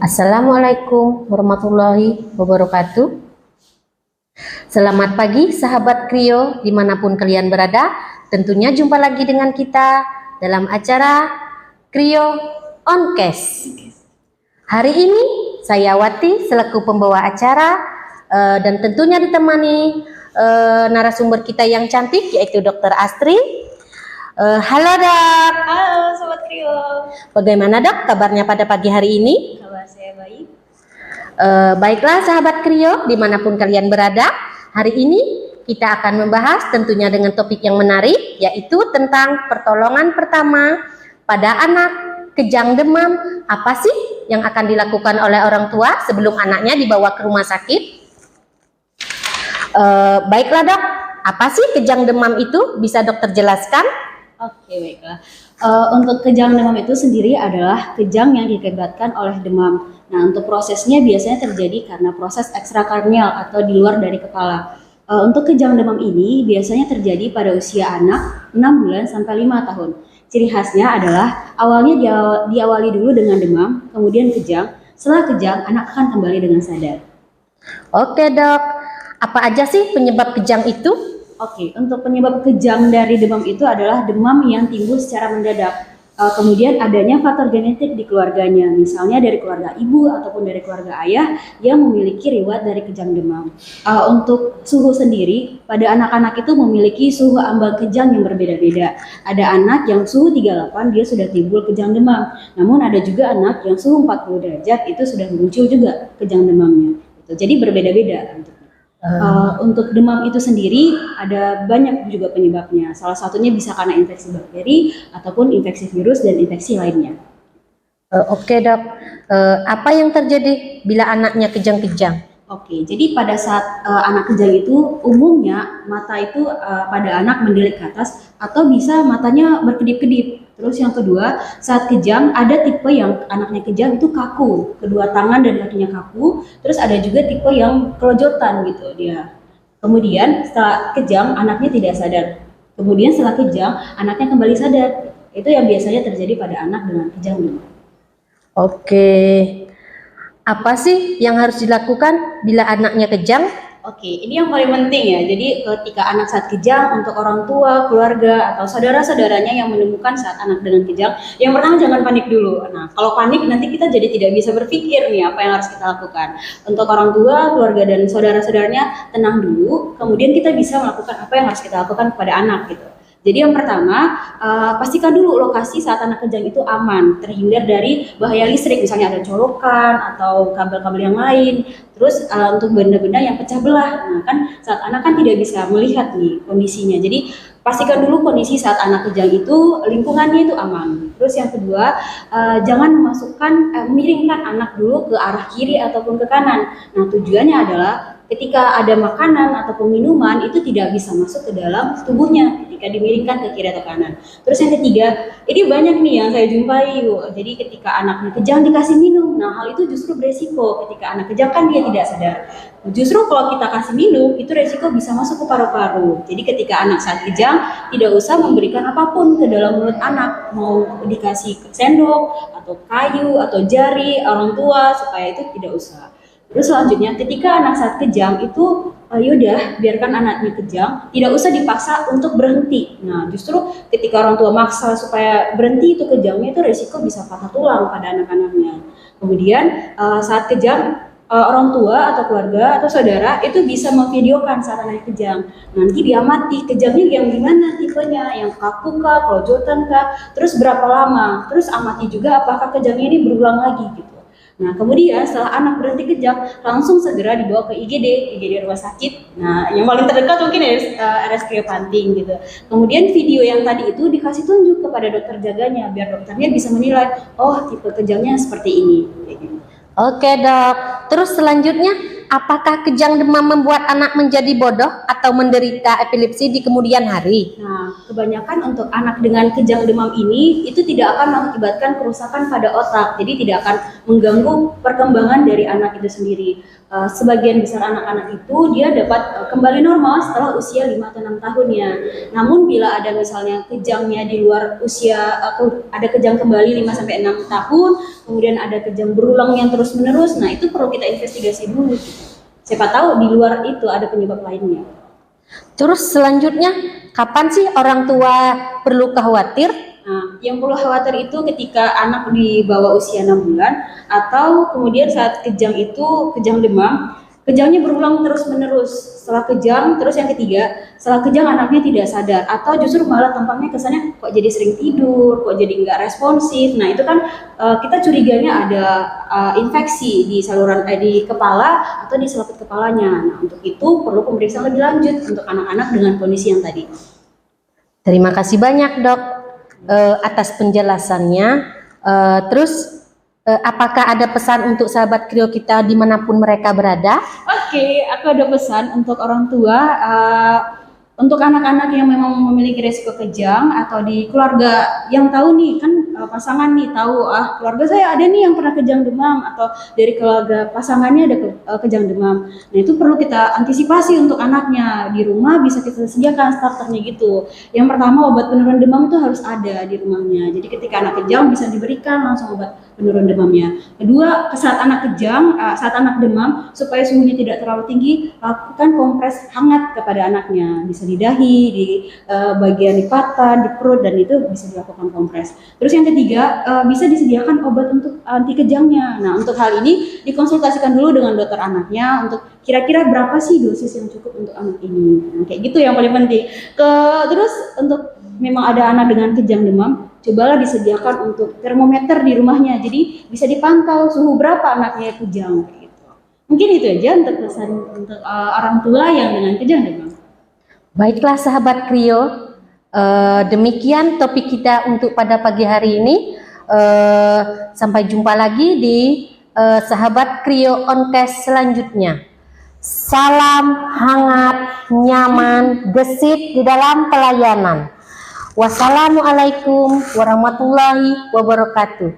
Assalamualaikum warahmatullahi wabarakatuh. Selamat pagi sahabat Krio dimanapun kalian berada. Tentunya jumpa lagi dengan kita dalam acara Krio On Case. Hari ini saya Wati selaku pembawa acara dan tentunya ditemani narasumber kita yang cantik yaitu Dr. Astri. Halo dok. Halo Sobat Krio. Bagaimana dok kabarnya pada pagi hari ini? Kabar saya baik. Baiklah sahabat Krio dimanapun kalian berada, hari ini kita akan membahas tentunya dengan topik yang menarik, yaitu tentang pertolongan pertama pada anak kejang demam. Apa sih yang akan dilakukan oleh orang tua sebelum anaknya dibawa ke rumah sakit? Baiklah dok, apa sih kejang demam itu? Bisa dokter jelaskan? Oke, baiklah. Untuk kejang demam itu sendiri adalah kejang yang diakibatkan oleh demam. Nah, untuk prosesnya biasanya terjadi karena proses ekstrakorneal atau di luar dari kepala. Untuk kejang demam ini biasanya terjadi pada usia anak 6 bulan sampai 5 tahun. Ciri khasnya adalah awalnya diawali dulu dengan demam, kemudian kejang. Setelah kejang, anak akan kembali dengan sadar. Oke dok, apa aja sih penyebab kejang itu? Oke, untuk penyebab kejang dari demam itu adalah demam yang timbul secara mendadak. Kemudian adanya faktor genetik di keluarganya, misalnya dari keluarga ibu ataupun dari keluarga ayah yang memiliki riwayat dari kejang demam. Untuk suhu sendiri, pada anak-anak itu memiliki suhu ambang kejang yang berbeda-beda. Ada anak yang suhu 38 dia sudah timbul kejang demam, namun ada juga anak yang suhu 40 derajat itu sudah muncul juga kejang demamnya. Jadi berbeda-beda. Untuk demam itu sendiri ada banyak juga penyebabnya. Salah satunya bisa karena infeksi bakteri ataupun infeksi virus dan infeksi lainnya. Oke dok, apa yang terjadi bila anaknya kejang-kejang? Oke, jadi pada saat anak kejang itu umumnya mata itu pada anak mendelik ke atas atau bisa matanya berkedip-kedip. Terus yang kedua, saat kejang ada tipe yang anaknya kejang itu kaku, kedua tangan dan kakinya kaku. Terus ada juga tipe yang kelojotan gitu dia. Kemudian setelah kejang anaknya tidak sadar. Kemudian setelah kejang anaknya kembali sadar. Itu yang biasanya terjadi pada anak dengan kejang demam. Oke, apa sih yang harus dilakukan bila anaknya kejang? Oke, ini yang paling penting ya. Jadi ketika anak saat kejang, untuk orang tua, keluarga, atau saudara-saudaranya yang menemukan saat anak dengan kejang, yang pertama jangan panik dulu. Nah, kalau panik nanti kita jadi tidak bisa berpikir nih apa yang harus kita lakukan. Untuk orang tua, keluarga, dan saudara-saudaranya tenang dulu, kemudian kita bisa melakukan apa yang harus kita lakukan kepada anak gitu. Jadi yang pertama, pastikan dulu lokasi saat anak kejang itu aman, terhindar dari bahaya listrik, misalnya ada colokan atau kabel-kabel yang lain. Terus untuk benda-benda yang pecah belah, nah kan saat anak kan tidak bisa melihat nih kondisinya. Jadi pastikan dulu kondisi saat anak kejang itu lingkungannya itu aman. Terus yang kedua, jangan miringkan anak dulu ke arah kiri ataupun ke kanan. Nah tujuannya adalah ketika ada makanan ataupun minuman itu tidak bisa masuk ke dalam tubuhnya ketika dimiringkan ke kiri atau kanan. Terus yang ketiga, ini banyak nih yang saya jumpai. Jadi ketika anaknya kejang dikasih minum, nah hal itu justru beresiko. Ketika anak kejang kan dia tidak sadar. Justru kalau kita kasih minum itu resiko bisa masuk ke paru-paru. Jadi ketika anak saat kejang tidak usah memberikan apapun ke dalam mulut anak, mau dikasih sendok atau kayu atau jari orang tua, supaya itu tidak usah. Terus selanjutnya ketika anak saat kejang itu yaudah biarkan anaknya kejang, tidak usah dipaksa untuk berhenti. Nah justru ketika orang tua maksa supaya berhenti itu kejangnya, itu resiko bisa patah tulang pada anak-anaknya. Kemudian saat kejang orang tua atau keluarga atau saudara itu bisa memvideokan saat anaknya kejang. Nanti diamati kejangnya yang gimana tipenya, yang kaku kah, kelojotan kah, terus berapa lama. Terus amati juga apakah kejangnya ini berulang lagi gitu. Nah kemudian setelah anak berhenti kejang, langsung segera dibawa ke IGD rumah sakit. Nah yang paling terdekat mungkin RSK Panting gitu. Kemudian video yang tadi itu dikasih tunjuk kepada dokter jaganya, biar dokternya bisa menilai, oh tipe kejangnya seperti ini. Oke dok, terus selanjutnya apakah kejang demam membuat anak menjadi bodoh atau menderita epilepsi di kemudian hari? Nah, kebanyakan untuk anak dengan kejang demam ini itu tidak akan mengakibatkan kerusakan pada otak, jadi tidak akan mengganggu perkembangan dari anak itu sendiri. Sebagian besar anak-anak itu dia dapat kembali normal setelah usia 5 atau 6 tahunnya. Namun bila ada misalnya kejangnya di luar usia, ada kejang kembali 5 sampai 6 tahun, kemudian ada kejang berulang yang terus-menerus, nah itu perlu kita investigasi dulu. Siapa tahu di luar itu ada penyebab lainnya. Terus selanjutnya, kapan sih orang tua perlu khawatir? Nah, yang perlu khawatir itu ketika anak di bawah usia 6 bulan atau kemudian saat kejang itu, kejang demam, kejangnya berulang terus-menerus. Setelah kejang, terus yang ketiga, setelah kejang anaknya tidak sadar atau justru malah tampaknya kesannya kok jadi sering tidur, kok jadi nggak responsif. Nah, itu kan kita curiganya ada infeksi di saluran di kepala atau di selaput kepalanya. Nah, untuk itu perlu pemeriksaan lebih lanjut untuk anak-anak dengan kondisi yang tadi. Terima kasih banyak, Dok, atas penjelasannya. Terus apakah ada pesan untuk sahabat Krio kita dimanapun mereka berada? Oke, aku ada pesan untuk orang tua, untuk anak-anak yang memang memiliki resiko kejang atau di keluarga yang tahu nih kan pasangan nih tahu keluarga saya ada nih yang pernah kejang demam atau dari keluarga pasangannya ada kejang demam. Nah itu perlu kita antisipasi untuk anaknya di rumah bisa kita sediakan starternya gitu. Yang pertama obat penurun demam itu harus ada di rumahnya. Jadi ketika anak kejang bisa diberikan langsung obat penurun demamnya. Kedua, saat anak kejang, saat anak demam, supaya suhunya tidak terlalu tinggi, lakukan kompres hangat kepada anaknya. Bisa di dahi, di bagian lipatan, di perut, dan itu bisa dilakukan kompres. Terus yang ketiga, bisa disediakan obat untuk anti kejangnya. Nah, untuk hal ini dikonsultasikan dulu dengan dokter anaknya untuk kira-kira berapa sih dosis yang cukup untuk anak ini. Nah, kayak gitu yang paling penting. Terus untuk memang ada anak dengan kejang demam, cobalah disediakan untuk termometer di rumahnya, jadi bisa dipantau suhu berapa anaknya kejang gitu. Mungkin itu aja untuk pesan untuk orang tua yang dengan kejang demam. Baiklah sahabat Krio, demikian topik kita untuk pada pagi hari ini. Sampai jumpa lagi di sahabat Krio Oncast selanjutnya. Salam hangat, nyaman, gesit di dalam pelayanan. Wassalamualaikum warahmatullahi wabarakatuh.